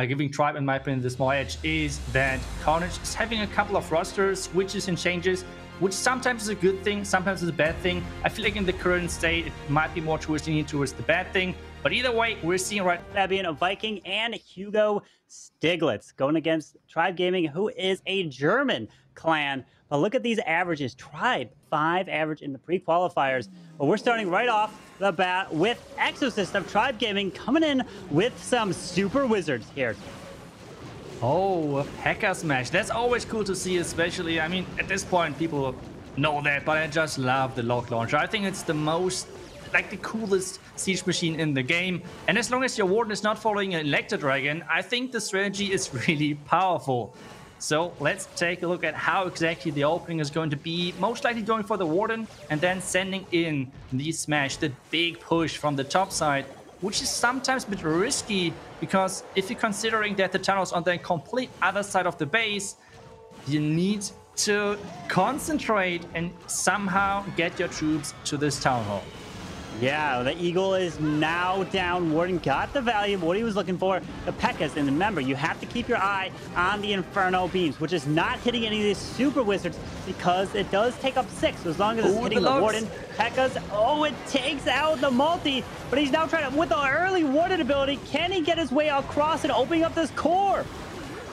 Giving Tribe, in my opinion, the small edge is that Carnage is having a couple of roster switches and changes, which sometimes is a good thing, sometimes is a bad thing. I feel like in the current state, it might be more twisting towards the bad thing. But either way, we're seeing right now being a Viking and Hugo Stiglitz going against Tribe Gaming, who is a German clan. But look at these averages. Tribe 5 average in the pre-qualifiers. But we're starting right off the bat with Exosystem. Tribe Gaming coming in with some super wizards here. Oh, a P.E.K.K.A smash. That's always cool to see, especially, I mean, at this point, people know that, but I just love the lock launcher. I think it's the most, like, the coolest siege machine in the game. And as long as your Warden is not following an Electro Dragon, I think the strategy is really powerful. So let's take a look at how exactly the opening is going to be. Most likely going for the Warden and then sending in the smash, the big push from the top side, which is sometimes a bit risky because if you're considering that the tunnel's on the complete other side of the base, you need to concentrate and somehow get your troops to this town hall. Yeah, the Eagle is now down. Warden got the value of what he was looking for. The P.E.K.K.As, and remember, you have to keep your eye on the Inferno beams, which is not hitting any of these super wizards because it does take up 6. So as long as it's hitting the Warden, P.E.K.K.As, oh, it takes out the multi, but he's now trying to, with the early Warden ability, can he get his way across and opening up this core?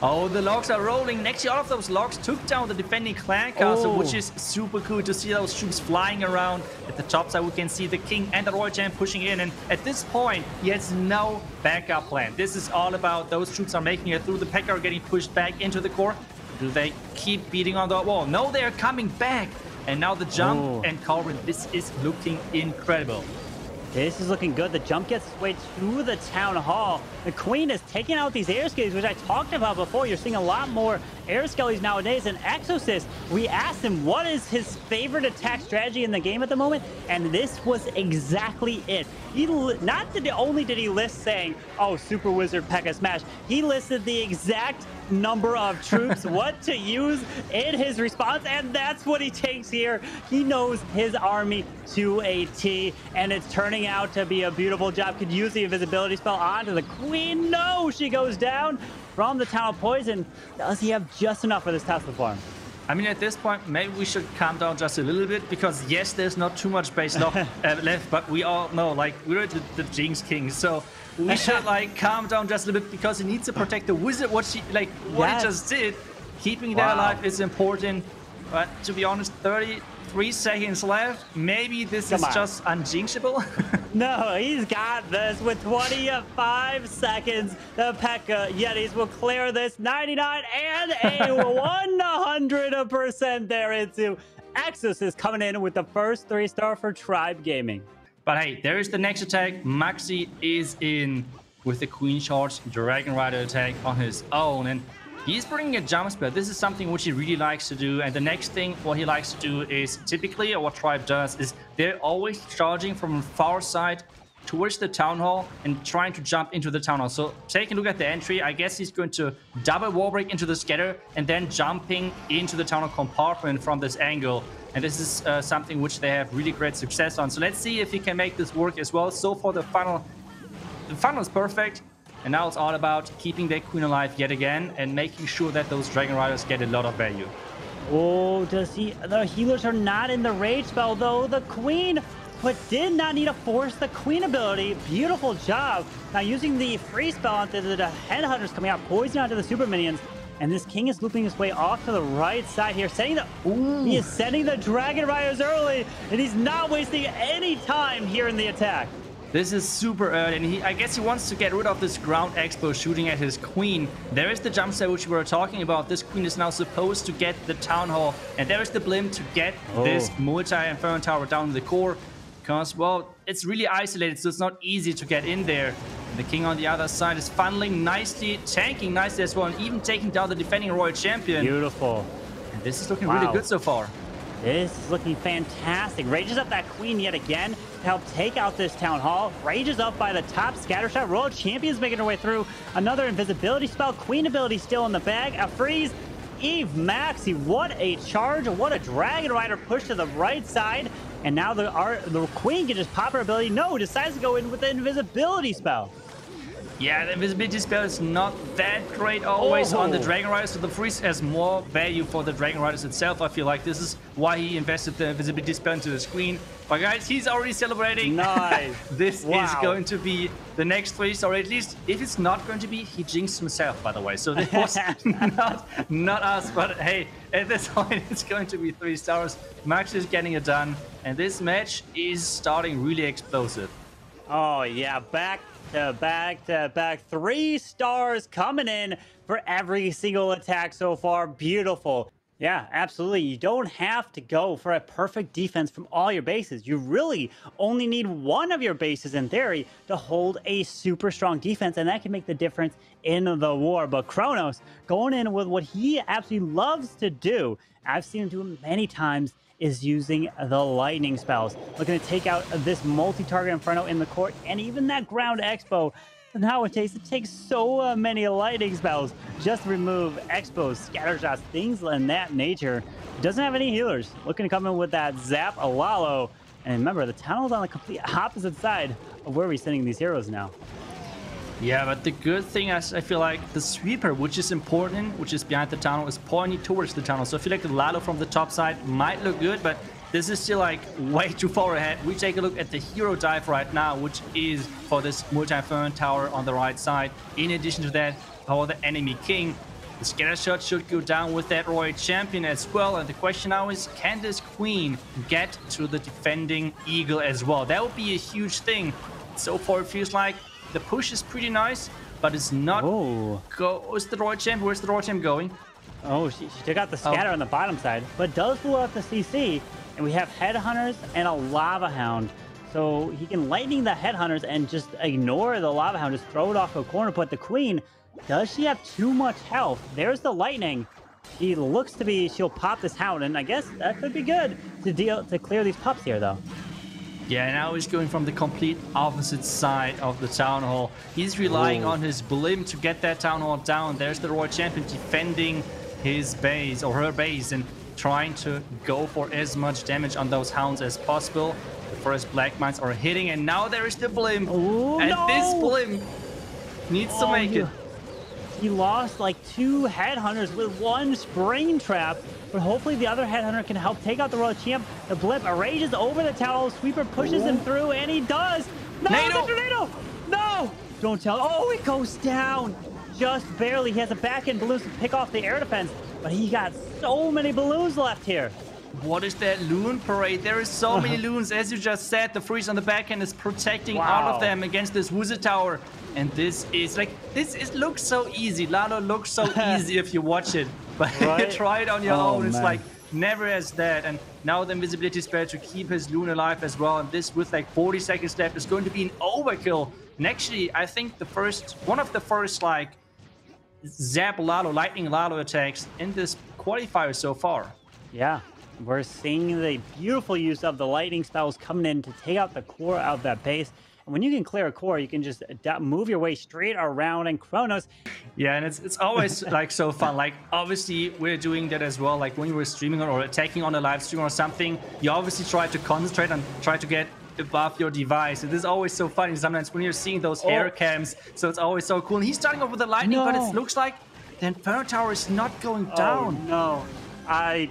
Oh, the logs are rolling. Actually, all of those logs took down the defending clan castle, which is super cool to see those troops flying around. At the top side, we can see the king and the royal champ pushing in. And at this point, he has no backup plan. This is all about those troops are making it through. The P.E.K.K.A are getting pushed back into the core. Do they keep beating on the wall? No, they are coming back. And now the jump and Corbin. This is looking incredible. This is looking good. The jump gets its way to the town hall. The queen is taking out these air skellies, which I talked about before. You're seeing a lot more air skellies nowadays. And Exorcist, we asked him what is his favorite attack strategy in the game at the moment, and this was exactly it. He not only did he list saying, "Oh, Super Wizard P.E.K.K.A smash," he listed the exact number of troops, what to use in his response, and that's what he takes here. He knows his army to a T, and it's turning out to be a beautiful job. Could use the invisibility spell onto the queen. No, she goes down from the Town of Poison. Does he have just enough for this Tesla farm? I mean, at this point, maybe we should calm down just a little bit because, yes, there's not too much base left, but we all know, like, we're the Jinx King, so we should, like, calm down just a little bit because he needs to protect the wizard. What he just did, keeping that alive is important. But to be honest, 33 seconds left. Maybe this is just unjinxable. No, he's got this with 25 seconds. The P.E.K.K.A Yetis will clear this 99 and a 100% there into Exos is coming in with the first 3-star for Tribe Gaming. But hey, there is the next attack. Maxi is in with the Queen Charge Dragon Rider attack on his own. And he's bringing a jump spell. This is something which he really likes to do. And the next thing what he likes to do is typically, or what Tribe does, is they're always charging from the far side towards the town hall and trying to jump into the town hall. So take a look at the entry. I guess he's going to double wall break into the scatter and then jumping into the town hall compartment from this angle. And this is something which they have really great success on. So let's see if he can make this work as well. So far, the funnel is perfect. And now it's all about keeping their queen alive yet again and making sure that those Dragon Riders get a lot of value. Oh, does he? The healers are not in the rage spell, though. The queen, but did not need to force the queen ability. Beautiful job. Now using the free spell onto the headhunters coming out, poison onto the super minions. And this king is looping his way off to the right side here, setting the... He is setting the Dragon Riders early, and he's not wasting any time here in the attack. This is super early, and I guess he wants to get rid of this ground expo shooting at his queen. There is the jump set which we were talking about. This queen is now supposed to get the town hall, and there is the blimp to get this multi-inferno tower down to the core. Because, well, it's really isolated, so it's not easy to get in there. The king on the other side is funneling nicely, tanking nicely as well, and even taking down the defending royal champion. Beautiful. And this is looking really good so far. This is looking fantastic. Rages up that queen yet again to help take out this town hall. Rages up by the top scatter shot. Royal champion's making her way through. Another invisibility spell. Queen ability still in the bag. A freeze. Eve Maxi. What a charge. What a Dragon Rider push to the right side. And now the Queen can just pop her ability. No, decides to go in with the invisibility spell. Yeah, the invisibility spell is not that great always on the Dragon Riders, so the freeze has more value for the Dragon Riders itself. I feel like this is why he invested the invisibility spell into the screen. But guys, he's already celebrating. Nice. This is going to be the next 3-star, or at least if it's not going to be, he jinxed himself, by the way. So this was not us, but hey, at this point, it's going to be 3 stars. Max is getting it done, and this match is starting really explosive. Oh, yeah, back to back 3 stars coming in for every single attack so far. Beautiful. Yeah, absolutely. You don't have to go for a perfect defense from all your bases. You really only need one of your bases in theory to hold a super strong defense, and that can make the difference in the war. But Kronos going in with what he absolutely loves to do, I've seen him do it many times, is using the lightning spells. Looking to take out this multi-target Inferno in the court, and even that ground expo. Nowadays, it takes so many lightning spells just to remove expos, scatter shots, things in that nature. Doesn't have any healers. Looking to come in with that Zap Alalo. And remember, the tunnel's on the complete opposite side of where we're sending these heroes now. Yeah, but the good thing is I feel like the sweeper, which is important, which is behind the tunnel, is pointing towards the tunnel. So I feel like the Lalo from the top side might look good, but this is still like way too far ahead. We take a look at the hero dive right now, which is for this multi-fern tower on the right side. In addition to that, for the enemy king, the scatter shot should go down with that royal champion as well. And the question now is, can this queen get to the defending eagle as well? That would be a huge thing. So far, it feels like the push is pretty nice, but it's not. Where's the royal champ? Where's the royal champ going? Oh, she took out the scatter on the bottom side, but does pull out the CC. And we have Headhunters and a Lava Hound. So he can lightning the Headhunters and just ignore the Lava Hound, just throw it off a corner. But the Queen, does she have too much health? There's the lightning. She looks to be, she'll pop this Hound, and I guess that could be good to clear these pups here, though. Yeah, now he's going from the complete opposite side of the Town Hall. He's relying on his Blim to get that Town Hall down. There's the Royal Champion defending his base, or her base, and trying to go for as much damage on those hounds as possible. The first Black Mines are hitting, and now there is the Blim. This Blim needs to make it. He lost like 2 Headhunters with 1 Spring Trap, but hopefully the other Headhunter can help take out the Royal Champ. The Blip rages over the tower. Sweeper pushes him through, and he does. No, the tornado! No! Don't tell. Oh, it goes down. Just barely. He has a back-end balloons to pick off the air defense, but he got so many balloons left here. What is that loon parade? There is so many loons. As you just said, the freeze on the back end is protecting all of them against this wizard tower. And this is like, looks so easy. Lalo looks so easy if you watch it. But try it on your own. It's like never as that. And now the invisibility spell to keep his loon alive as well. And this with like 40 seconds left is going to be an overkill. And actually, I think one of the first like Zap Lalo, Lightning Lalo attacks in this qualifier so far. Yeah, we're seeing the beautiful use of the lightning spells coming in to take out the core of that base. And when you can clear a core, you can just move your way straight around. And Kronos. Yeah, and it's always like so fun. Like obviously we're doing that as well. Like when you were streaming or attacking on a live stream or something, you obviously try to concentrate and try to get above your device. It is always so funny sometimes when you're seeing those air cams. So it's always so cool. And he's starting off with the lightning, but it looks like the Inferno Tower is not going down. No, I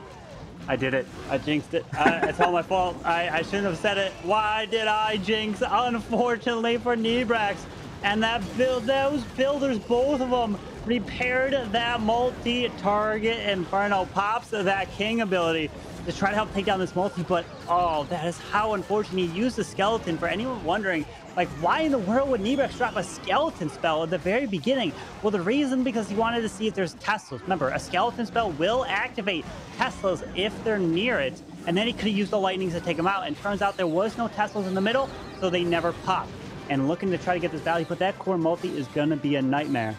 did it. I jinxed it. It's all my fault. I shouldn't have said it. Why did I jinx? Unfortunately for Nebrax. And those builders, both of them, repaired that multi-target Inferno. Pops that King ability to try to help take down this multi, but that is how unfortunate he used the skeleton. For anyone wondering, like, why in the world would Nebrax drop a skeleton spell at the very beginning? Well, the reason, because he wanted to see if there's Teslas. Remember, a skeleton spell will activate Teslas if they're near it, and then he could have used the lightnings to take them out, and turns out there was no Teslas in the middle, so they never popped. And looking to try to get this value, but that core multi is going to be a nightmare.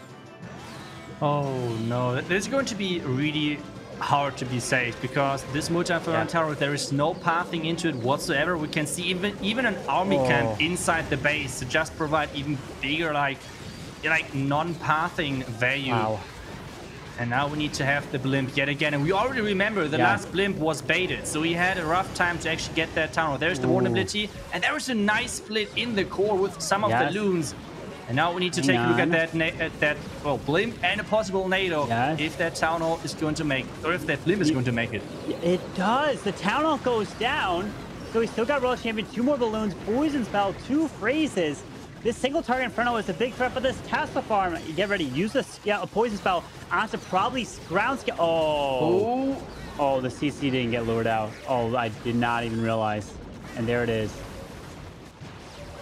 Oh no, there's going to be really hard to be safe because this multi-Inferno tower, there is no pathing into it whatsoever. We can see even an army camp inside the base to just provide even bigger like non-pathing value. And now we need to have the blimp yet again. And we already remember the last blimp was baited. So he had a rough time to actually get that tunnel. There's the vulnerability. And there is a nice split in the core with some of the loons. And now we need to take a look at that blimp and a possible NATO if that town hall is going to make it, or if that blimp is going to make it. It does. The town hall goes down. So we still got Royal Champion, 2 more balloons, poison spell, 2 phrases. This single target Inferno is a big threat, but this Tesla farm, you get ready, use a poison spell onto probably ground scale. Oh, the CC didn't get lured out. Oh, I did not even realize. And there it is.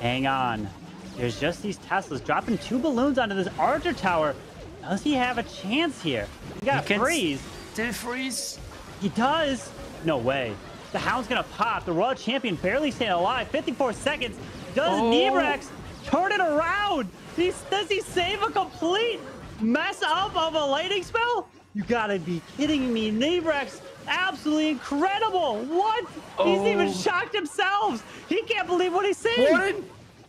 Hang on. There's just these Teslas dropping 2 balloons onto this Archer tower. Does he have a chance here? He got a freeze. Did it freeze? He does. No way. The Hound's gonna pop. The Royal Champion barely staying alive. 54 seconds. Does Nebrex turn it around? Does he save a complete mess up of a lightning spell? You gotta be kidding me. Nebrex, absolutely incredible. What? He's even shocked himself. He can't believe what he's seeing.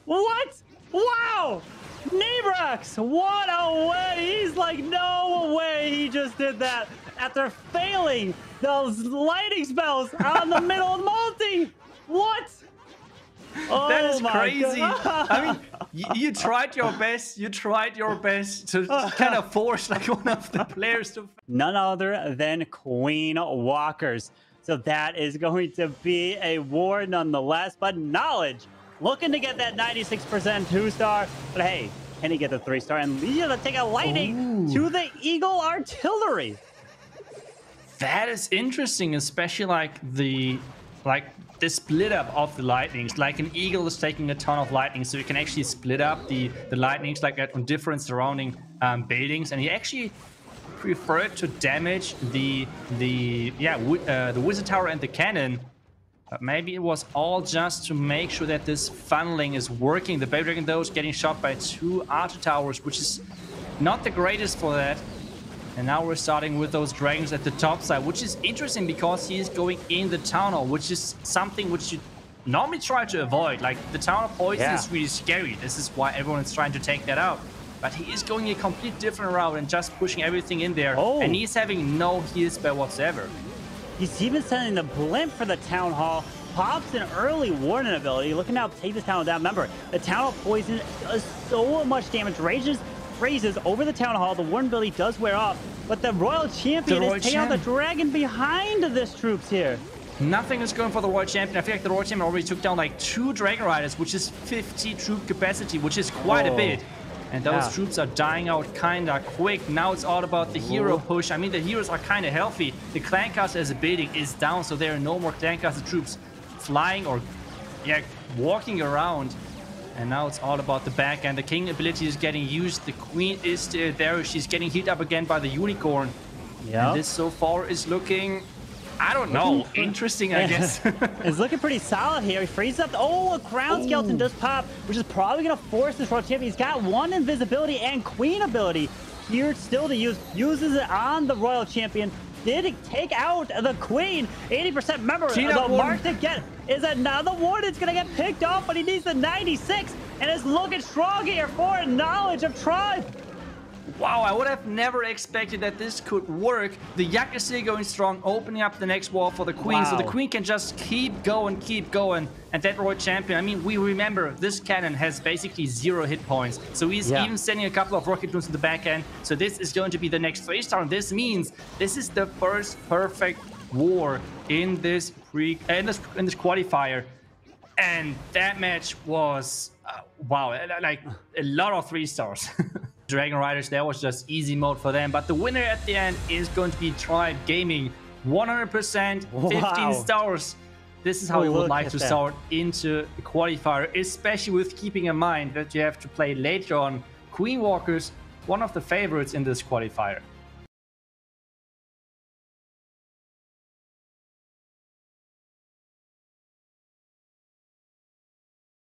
What? Wow. Nebrex, what a way. He's like, no way he just did that after failing those lightning spells on the middle of multi. What? That is crazy. I mean, you tried your best. You tried your best to kind of force like one of the players to. None other than Queen Walkers. So that is going to be a war nonetheless. But Knowledge looking to get that 96% 2-star. But hey, can he get the 3-star? And Leah to take a lightning to the Eagle Artillery. That is interesting, especially like the split up of the lightnings. Like an eagle is taking a ton of lightnings, so you can actually split up the lightnings like that on different surrounding buildings. And he actually preferred to damage the wizard tower and the cannon. But maybe it was all just to make sure that this funneling is working. The Baby Dragon though is getting shot by 2 archer towers, which is not the greatest for that. And now we're starting with those dragons at the top side, which is interesting because he is going in the town hall, which is something which you normally try to avoid. Like the town hall poison is really scary. This is why everyone is trying to take that out. But he is going a complete different route and just pushing everything in there. And he's having no heal spell whatsoever. He's even sending the blimp for the town hall. Pops an early warning ability. Looking now to take this town hall down. Remember, the town hall poison does so much damage. Rages phrases over the town hall. The warden ability does wear off, but the Royal Champion is taking out the dragon behind this troops here. Nothing is going for the Royal Champion. I feel like the Royal Champion already took down like 2 Dragon Riders, which is 50 troop capacity, which is quite a bit. And those troops are dying out kinda quick. Now it's all about the hero push. I mean, the heroes are kinda healthy. The Clancaster as a building is down, so there are no more Clancaster troops flying or walking around. And now it's all about the back end. The king ability is getting used. The queen is still there. She's getting healed up again by the unicorn. Yeah. And this so far is looking, I don't know, interesting, I guess. It's looking pretty solid here. He freezes up. A ground skeleton does pop, which is probably going to force this Royal Champion. He's got 1 invisibility and queen ability here still to use. Uses it on the Royal Champion. Did take out the queen. 80%. Remember, the mark to get is another one. It's going to get picked off, but he needs the 96. And it's looking strong here for Knowledge of Tribe. Wow, I would have never expected that this could work. The Yak is still going strong, opening up the next wall for the Queen. So the Queen can just keep going. And that Royal Champion, I mean, we remember this cannon has basically 0 hit points. So he's even sending a couple of rocket balloons to the back end. So this is going to be the next 3-star. And this means this is the first perfect war in this qualifier. And that match was, wow, like a lot of 3-stars. Dragon Riders, that was just easy mode for them. But the winner at the end is going to be Tribe Gaming. 100%, 15 stars. This is how you would like to start into the qualifier, especially with keeping in mind that you have to play later on Queen Walkers, one of the favorites in this qualifier.